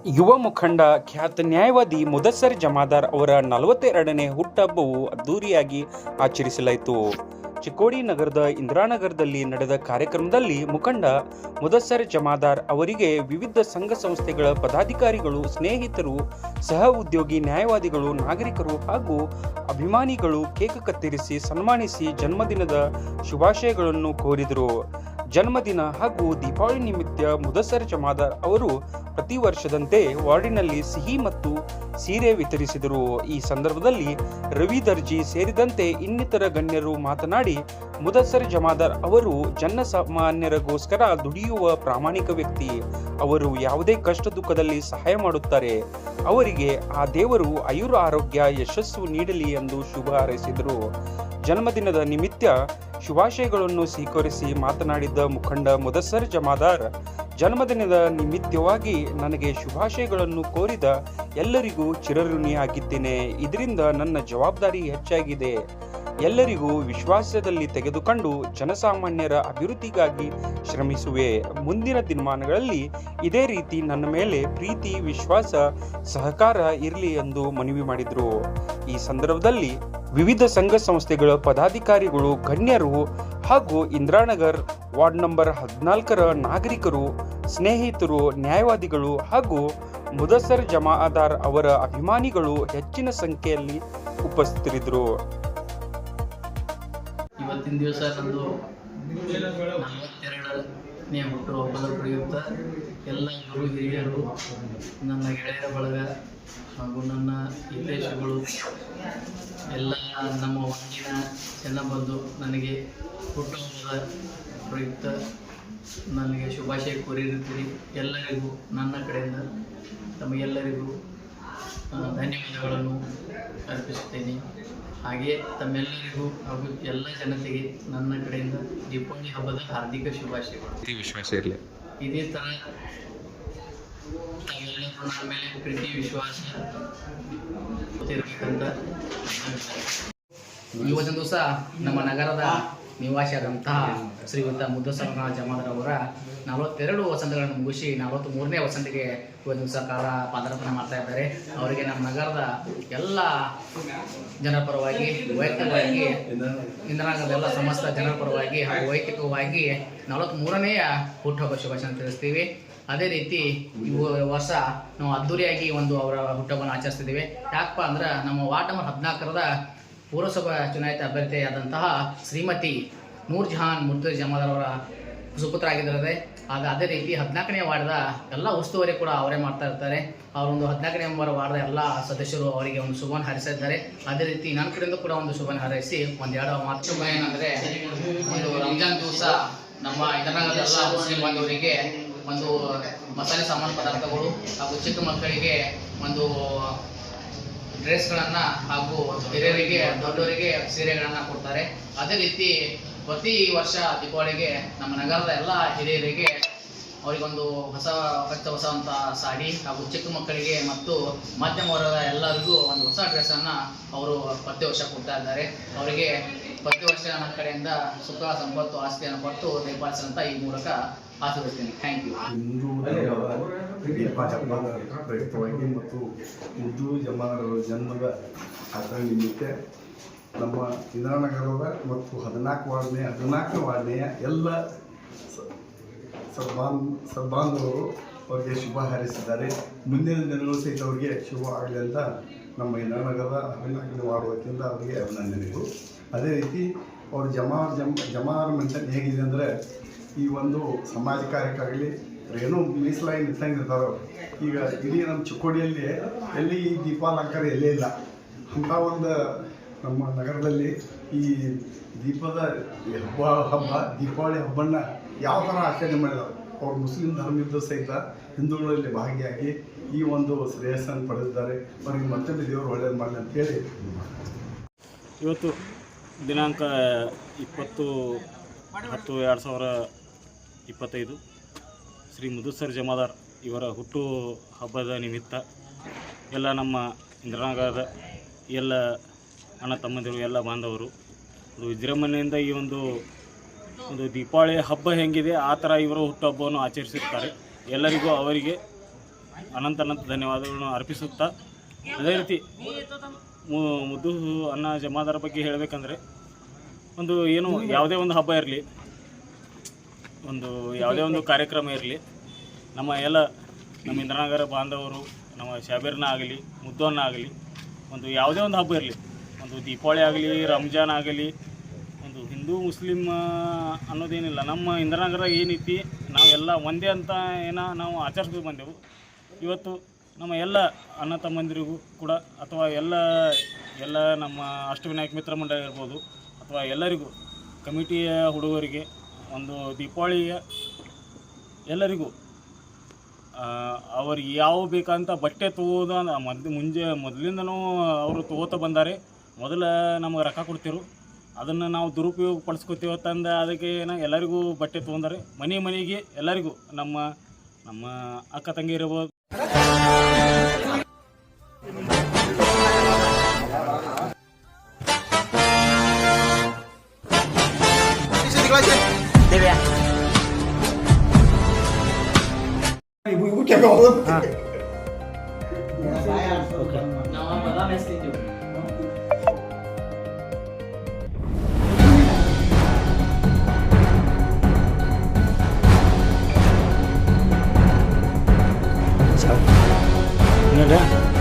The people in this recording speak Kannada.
ಯುವ ಮುಖಂಡ ಖ್ಯಾತ ನ್ಯಾಯವಾದಿ ಮುದಸ್ಸರ್ ಜಮಾದಾರ್ ಅವರ 42ನೇ ಹುಟ್ಟುಹಬ್ಬವು ಅದ್ದೂರಿಯಾಗಿ ಆಚರಿಸಲಾಯಿತು. ಚಿಕ್ಕೋಡಿ ನಗರದ ಇಂದಿರಾನಗರದಲ್ಲಿ ನಡೆದ ಕಾರ್ಯಕ್ರಮದಲ್ಲಿ ಮುಖಂಡ ಮುದಸ್ಸರ್ ಜಮಾದಾರ್ ಅವರಿಗೆ ವಿವಿಧ ಸಂಘ ಸಂಸ್ಥೆಗಳ ಪದಾಧಿಕಾರಿಗಳು, ಸ್ನೇಹಿತರು, ಸಹ ಉದ್ಯೋಗಿ ನ್ಯಾಯವಾದಿಗಳು, ನಾಗರಿಕರು ಹಾಗೂ ಅಭಿಮಾನಿಗಳು ಕೇಕ್ ಕತ್ತರಿಸಿ ಸನ್ಮಾನಿಸಿ ಜನ್ಮದಿನದ ಶುಭಾಶಯಗಳನ್ನು ಕೋರಿದರು. ಜನ್ಮದಿನ ಹಾಗೂ ದೀಪಾವಳಿ ನಿಮಿತ್ತ ಮುದಸ್ಸರ್ ಜಮಾದಾರ್ ಅವರು ಪ್ರತಿ ವರ್ಷದಂತೆ ವಾರ್ಡಿನಲ್ಲಿ ಸಿಹಿ ಮತ್ತು ಸೀರೆ ವಿತರಿಸಿದರು. ಈ ಸಂದರ್ಭದಲ್ಲಿ ರವಿ ದರ್ಜಿ ಸೇರಿದಂತೆ ಇನ್ನಿತರ ಗಣ್ಯರು ಮಾತನಾಡಿ, ಮುದಸ್ಸರ್ ಜಮಾದಾರ್ ಅವರು ಜನಸಾಮಾನ್ಯರಿಗೋಸ್ಕರ ದುಡಿಯುವ ಪ್ರಾಮಾಣಿಕ ವ್ಯಕ್ತಿ. ಅವರು ಯಾವುದೇ ಕಷ್ಟ ದುಃಖದಲ್ಲಿ ಸಹಾಯ ಮಾಡುತ್ತಾರೆ. ಅವರಿಗೆ ಆ ದೇವರು ಆಯುರ ಆರೋಗ್ಯ ಯಶಸ್ಸು ನೀಡಲಿ ಎಂದು ಶುಭ ಹಾರೈಸಿದರು. ಜನ್ಮದಿನದ ನಿಮಿತ್ತ ಶುಭಾಶಯಗಳನ್ನು ಸ್ವೀಕರಿಸಿ ಮಾತನಾಡಿದ ಮುಖಂಡ ಮುದಸ್ಸರ್ ಜಮಾದಾರ್, ಜನ್ಮದಿನದ ನಿಮಿತ್ತವಾಗಿ ನನಗೆ ಶುಭಾಶಯಗಳನ್ನು ಕೋರಿದ ಎಲ್ಲರಿಗೂ ಚಿರಋಣಿಯಾಗಿದ್ದೇನೆ. ಇದರಿಂದ ನನ್ನ ಜವಾಬ್ದಾರಿ ಹೆಚ್ಚಾಗಿದೆ. ಎಲ್ಲರಿಗೂ ವಿಶ್ವಾಸದಲ್ಲಿ ತೆಗೆದುಕೊಂಡು ಜನಸಾಮಾನ್ಯರ ಅಭಿವೃದ್ಧಿಗಾಗಿ ಶ್ರಮಿಸುವೆ. ಮುಂದಿನ ದಿನಮಾನಗಳಲ್ಲಿ ಇದೇ ರೀತಿ ನನ್ನ ಮೇಲೆ ಪ್ರೀತಿ, ವಿಶ್ವಾಸ, ಸಹಕಾರ ಇರಲಿ ಎಂದು ಮನವಿ ಮಾಡಿದರು. ಈ ಸಂದರ್ಭದಲ್ಲಿ ವಿವಿಧ ಸಂಘ ಸಂಸ್ಥೆಗಳ ಪದಾಧಿಕಾರಿಗಳು, ಗಣ್ಯರು ಹಾಗೂ ಇಂದಿರಾನಗರ್ ವಾರ್ಡ್ ನಂಬರ್ 14ರ ನಾಗರಿಕರು, ಸ್ನೇಹಿತರು, ನ್ಯಾಯವಾದಿಗಳು ಹಾಗೂ ಮುದಸ್ಸರ್ ಜಮಾದಾರ್ ಅವರ ಅಭಿಮಾನಿಗಳು ಹೆಚ್ಚಿನ ಸಂಖ್ಯೆಯಲ್ಲಿ ಉಪಸ್ಥಿತರಿದ್ದರು. ಇವತ್ತಿನ ದಿವಸ ನಂದು 42ನೇ ಹುಟ್ಟುಹಬ್ಬದ ಪ್ರಯುಕ್ತ ಎಲ್ಲ ಗುರು ಹಿರಿಯರು, ನನ್ನ ಗೆಳೆಯರ ಬಳಗ ಹಾಗೂ ನನ್ನ ಹಿತೈಷಿಗಳು ಎಲ್ಲ ನಮ್ಮ ವಾರ್ಡಿನ ಜನ ಬಂದು ನನಗೆ ಹುಟ್ಟುಹಬ್ಬದ ಪ್ರಯುಕ್ತ ನನಗೆ ಶುಭಾಶಯ ಕೋರಿರುತ್ತೀರಿ. ಎಲ್ಲರಿಗೂ ನನ್ನ ಕಡೆಯಿಂದ ತಮಗೆಲ್ಲರಿಗೂ ಧನ್ಯವಾದಗಳನ್ನು ಅರ್ಪಿಸುತ್ತೇನೆ. ಹಾಗೆ ತಮ್ಮೆಲ್ಲರಿಗೂ ಹಾಗೂ ಎಲ್ಲ ಜನತೆಗೆ ನನ್ನ ಕಡೆಯಿಂದ ದೀಪಾವಳಿ ಹಬ್ಬದ ಹಾರ್ದಿಕ ಶುಭಾಶಯಗಳು. ವಿಶ್ವಾಸ ಇರಲಿ. ಇದೇ ಥರ ತಾವೆಲ್ಲರೂ ನನ್ನ ಮೇಲೆ ಪ್ರೀತಿ, ವಿಶ್ವಾಸ ಇರಬೇಕಂತ. ಇವತ್ತಿನ ದಿವಸ ನಮ್ಮ ನಗರದ ನಿವಾಸಿಯಾದಂತಹ ಶ್ರೀಯುತ ಮುದಸ್ಸರ್ ಜಮಾದಾರ್ ಅವರ 42 ವಸಂತಗಳನ್ನು ಮುಗಿಸಿ 43ನೇ ವಸಂತಿಗೆ ಇವತ್ತು ದಿವಸ ಕಾಲ ಪಾದಾರ್ಪಣೆ ಮಾಡ್ತಾ ಇದ್ದಾರೆ. ಅವರಿಗೆ ನಮ್ಮ ನಗರದ ಎಲ್ಲ ಜನರ ಪರವಾಗಿ, ವೈಯಕ್ತಿಕವಾಗಿ, ಇಂದಿರಾನಗರದ ಎಲ್ಲ ಸಮಸ್ತ ಜನರ ಪರವಾಗಿ ಹಾಗೂ ವೈಯಕ್ತಿಕವಾಗಿ 43ನೇಯ ಹುಟ್ಟುಹಬ್ಬ ಶುಭಾಶಯ ತಿಳಿಸ್ತೀವಿ. ಅದೇ ರೀತಿ ಈ ವರ್ಷ ನಾವು ಅದ್ದೂರಿಯಾಗಿ ಅವರ ಹುಟ್ಟುಹಬ್ಬವನ್ನು ಆಚರಿಸ್ತಿದ್ದೀವಿ. ಯಾಕಪ್ಪ ಅಂದ್ರೆ ನಮ್ಮ ವಾರ್ಡ್ ನಂಬರ್ 14ರದ ಪೌರಸಭಾ ಚುನಾಯಿತ ಅಭ್ಯರ್ಥಿಯಾದಂತಹ ಶ್ರೀಮತಿ ನೂರ್ ಜಹಾನ್ ಮುದಸ್ಸರ್ ಜಮಾದಾರ್ ಅವರ ಸುಪುತ್ರ ಆಗಿದ್ದಾರೆ. ಅದೇ ರೀತಿ 14ನೇ ವಾರ್ಡ್ದ ಎಲ್ಲ ಉಸ್ತುವಾರಿ ಕೂಡ ಅವರೇ ಮಾಡ್ತಾ ಇರ್ತಾರೆ. ಅವರೊಂದು 14ನೇ ವಾರ್ಡ್ದ ಎಲ್ಲ ಸದಸ್ಯರು ಅವರಿಗೆ ಒಂದು ಶುಭವನ್ನು ಹಾರೈಸಿದ್ದಾರೆ. ಅದೇ ರೀತಿ ನನ್ನ ಕಡೆಯಿಂದ ಕೂಡ ಒಂದು ಶುಭವನ್ನು ಹಾರೈಸಿ ಒಂದೆರಡು ಮಾತು ಶುಭ ಏನಂದರೆ, ಒಂದು ರಂಜಾನ್ ದಿವಸ ನಮ್ಮ ಇಂದಿರಾನಗರದ ಎಲ್ಲ ಮುಸ್ಲಿಂ ಬಾಂಧವರಿಗೆ ಒಂದು ಮಸಾಲೆ ಸಾಮಾನು ಪದಾರ್ಥಗಳು ಹಾಗೂ ಚಿಕ್ಕ ಮಕ್ಕಳಿಗೆ ಒಂದು ಡ್ರೆಸ್ಗಳನ್ನು ಹಾಗೂ ಹಿರಿಯರಿಗೆ, ದೊಡ್ಡವರಿಗೆ ಸೀರೆಗಳನ್ನು ಕೊಡ್ತಾರೆ. ಅದೇ ರೀತಿ ಪ್ರತಿ ವರ್ಷ ದೀಪಾವಳಿಗೆ ನಮ್ಮ ನಗರದ ಎಲ್ಲ ಹಿರಿಯರಿಗೆ ಅವರಿಗೊಂದು ಹೊಸವಂತ ಸಾಡಿ ಹಾಗೂ ಚಿಕ್ಕ ಮಕ್ಕಳಿಗೆ ಮತ್ತು ಮಧ್ಯಮ ವರ್ಗದ ಎಲ್ಲರಿಗೂ ಒಂದು ಹೊಸ ಡ್ರೆಸ್ಸನ್ನು ಅವರು ಪ್ರತಿ ವರ್ಷ ಕೊಡ್ತಾ ಇದ್ದಾರೆ. ಅವರಿಗೆ ಪ್ರತಿ ವರ್ಷ ನನ್ನ ಕಡೆಯಿಂದ ಸುಖ, ಸಂಪತ್ತು, ಆಸ್ತಿಯನ್ನು ಕೊಟ್ಟು ದಯಪಾಲಿಸಂತ ಈ ಮೂಲಕ ಆಶೀರ್ವದಿಸ್ತೀನಿ. Thank you. ಹಿಂದೂ ಹಬ್ಬದ ಪ್ರಯುಕ್ತವಾಗಿ ಮತ್ತು ಉರ್ದು ಜಮಾದಾರರ ಜನ್ಮದ ಆಚರಣೆ ನಿಮಿತ್ತ ನಮ್ಮ ಇಂದಿರಾನಗರದ ಮತ್ತು 14ನೇ ವಾರ್ಡ್ನೆಯ ಎಲ್ಲ ಸದ್ಬಾಂಧವರು ಅವರಿಗೆ ಶುಭ ಹಾರೈಸಿದ್ದಾರೆ. ಮುಂದಿನ ದಿನಗಳು ಸಹಿತ ಅವರಿಗೆ ಶುಭ ಆಗಲಿ ಅಂತ ನಮ್ಮ ಇಂದಿರಾನಗರದ 14ನೇ ವಾರ್ಡ್ ವತಿಯಿಂದ ಅವರಿಗೆ ಅಭಿನಂದನೆಗಳು. ಅದೇ ರೀತಿ ಅವರು ಜಮಾದಾರ್ ಮೆಂಟಲ್ ಹೇಗಿದೆ ಅಂದರೆ, ಈ ಒಂದು ಸಮಾಜ ಕಾರ್ಯಕ್ಕಾಗಲಿ ಏನೋ ಮೀಸಲಾಗಿ ನಿಂತಂಗಿರ್ತಾರೋ. ಈಗ ಇಡೀ ನಮ್ಮ ಚಿಕ್ಕೋಡಿಯಲ್ಲಿ ಎಲ್ಲಿ ಈ ದೀಪಾಲಂಕಾರ ಎಲ್ಲೇ ಇಲ್ಲ. ಅಂಥ ಒಂದು ನಮ್ಮ ನಗರದಲ್ಲಿ ಈ ದೀಪಾವಳಿ ಹಬ್ಬನ ಯಾವ ಥರ ಆಚರಣೆ ಮಾಡಿದ್ದಾರೆ. ಅವ್ರು ಮುಸ್ಲಿಂ ಧರ್ಮದ ಸಹಿತ ಹಿಂದೂಗಳಲ್ಲಿ ಭಾಗಿಯಾಗಿ ಈ ಒಂದು ಶ್ರೇಯಸ್ಸನ್ನು ಪಡೆದಿದ್ದಾರೆ. ಅವರಿಗೆ ಮತ್ತೊಂದು ದೇವರು ಒಳ್ಳೆಯದು ಮಾಡಲಿ ಅಂತೇಳಿ ಇವತ್ತು ದಿನಾಂಕ 20/10/2025 ಶ್ರೀ ಮುದಸ್ಸರ್ ಜಮಾದಾರ್ ಇವರ ಹುಟ್ಟು ಹಬ್ಬದ ನಿಮಿತ್ತ ಎಲ್ಲ ನಮ್ಮ ಇಂದಿರಾನಗರದ ಎಲ್ಲ ಅಣ್ಣ ತಮ್ಮಂದಿರು, ಎಲ್ಲ ಬಾಂಧವರು ವಿಜೃಂಭಣೆಯಿಂದ ಈ ಒಂದು ದೀಪಾವಳಿ ಹಬ್ಬ ಹೆಂಗಿದೆ ಆ ಥರ ಇವರು ಹುಟ್ಟುಹಬ್ಬವನ್ನು ಆಚರಿಸಿರ್ತಾರೆ. ಎಲ್ಲರಿಗೂ ಅವರಿಗೆ ಅನಂತ ಧನ್ಯವಾದಗಳನ್ನು ಅರ್ಪಿಸುತ್ತಾ, ಅದೇ ರೀತಿ ಮುದ್ದು ಅನ್ನ ಜಮಾದಾರ ಬಗ್ಗೆ ಹೇಳಬೇಕಂದ್ರೆ ಒಂದು ಏನು ಯಾವುದೇ ಒಂದು ಹಬ್ಬ ಇರಲಿ, ಯಾವುದೇ ಒಂದು ಕಾರ್ಯಕ್ರಮ ಇರಲಿ, ನಮ್ಮ ಇಂದ್ರಾನಗರ ಬಾಂಧವರು, ನಮ್ಮ ಶಾಬೀರ್ನ ಆಗಲಿ, ಮುದ್ದನ್ನ ಆಗಲಿ, ಯಾವುದೇ ಒಂದು ಹಬ್ಬ ಇರಲಿ, ಒಂದು ದೀಪಾವಳಿ ಆಗಲಿ, ರಂಜಾನ್ ಆಗಲಿ, ಒಂದು ಹಿಂದೂ ಮುಸ್ಲಿಮ್ ಅನ್ನೋದೇನಿಲ್ಲ. ನಮ್ಮ ಇಂದ್ರಾನಗರ ಏನೈತಿ ನಾವೆಲ್ಲ ಒಂದೇ ಅಂತ ನಾವು ಆಚರಿಸ್ಕೊಂಡು ಬಂದೆವು. ಇವತ್ತು ನಮ್ಮ ಎಲ್ಲ ಅಣ್ಣ ತಮ್ಮಂದಿರಿಗೂ ಕೂಡ ಅಥವಾ ಎಲ್ಲ ನಮ್ಮ ಅಷ್ಟವಿನಾಯಕ ಮಿತ್ರ ಮಂಡಳ ಇರ್ಬೋದು ಅಥವಾ ಎಲ್ಲರಿಗೂ ಕಮಿಟಿಯ ಹುಡುಗರಿಗೆ ಒಂದು ದೀಪಾವಳಿಯ ಎಲ್ಲರಿಗೂ ಅವ್ರಿಗೆ ಯಾವ ಬೇಕಂತ ಬಟ್ಟೆ ತೊಗೋದ ಮೊದಲಿಂದನೂ ಅವರು ತೊಗೋತಾ ಬಂದಾರೆ. ಮೊದಲು ನಮಗೆ ರೊಕ್ಕ ಕೊಡ್ತಿರು, ಅದನ್ನು ನಾವು ದುರುಪಯೋಗ ಪಡಿಸ್ಕೊತೀವತ್ತಂದ ಅದಕ್ಕೆ ಎಲ್ಲರಿಗೂ ಬಟ್ಟೆ ತೊಗೊಂಡಾರೆ. ಮನೆಗೆ ಎಲ್ಲರಿಗೂ ನಮ್ಮ ಅಕ್ಕ ತಂಗಿ ಇರ್ಬೋದು. Ibu kayak ngomong. ನಾವು ಬಾದಾಮಿ ಎಸ್ತಿದ್ದೀವಿ. Ini ada.